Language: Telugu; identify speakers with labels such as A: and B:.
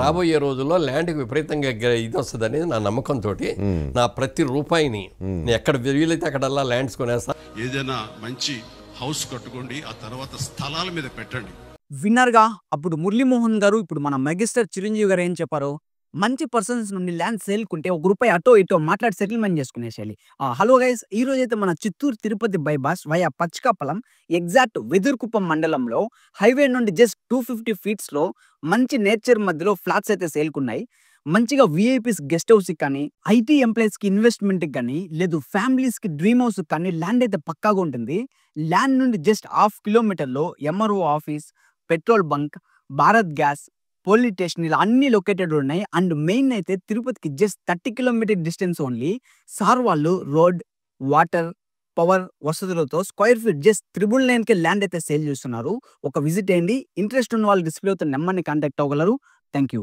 A: రాబోయే రోజుల్లో ల్యాండ్కి విపరీతంగా ఇదొస్తుందని నా నమ్మకంతోటి నా ప్రతి రూపాయిని నేను ఎక్కడ వీలైతే అక్కడల్లా ల్యాండ్స్ కొనేస్తా.
B: ఏదైనా మంచి హౌస్ కట్టుకోండి, ఆ తర్వాత స్థలాల మీద పెట్టండి.
C: విన్నర్గా అప్పుడు మురళీమోహన్ గారు, ఇప్పుడు మన మెగాస్టార్ చిరంజీవి గారు ఏం చెప్పారు? మంచి పర్సన్స్ నుండి ల్యాండ్ సేల్కుంటే ₹1 అటో ఇటో మాట్లాడి సెటిల్మెంట్ చేసుకునేసేయాలి. హలో గైస్, ఈ రోజైతే మన Chittoor Tirupati bypass via Pachikapalam exact Vedurukuppam మండలంలో హైవే నుండి జస్ట్ 250 ఫీట్స్లో మంచి నేచర్ మధ్యలో ఫ్లాట్స్ అయితే సేల్కున్నాయి. మంచిగా విఐపీస్ గెస్ట్ హౌస్కి కానీ, ఐటీ ఎంప్లాయీస్కి ఇన్వెస్ట్మెంట్కి కానీ, లేదు ఫ్యామిలీస్కి డ్రీమ్ హౌస్కి కానీ ల్యాండ్ అయితే పక్కాగా ఉంటుంది. ల్యాండ్ నుండి జస్ట్ 1/2 కిలోమీటర్లో MRO office, petrol bunk, Bharat gas, police station ఇలా అన్ని లొకేటెడ్ ఉన్నాయి. అండ్ మెయిన్ అయితే తిరుపతికి just 30 kilometre distance only. Sir వాళ్ళు రోడ్, వాటర్, పవర్ వసతులతో స్క్వేర్ ఫీట్ జస్ట్ 999కే ల్యాండ్ అయితే సేల్ చేస్తున్నారు. ఒక విజిట్ అయ్యండి. ఇంట్రెస్ట్ ఉన్న వాళ్ళు డిస్ప్లే అవుతున్న నెంబర్ని కాంటాక్ట్ అవ్వగలరు. Thank you.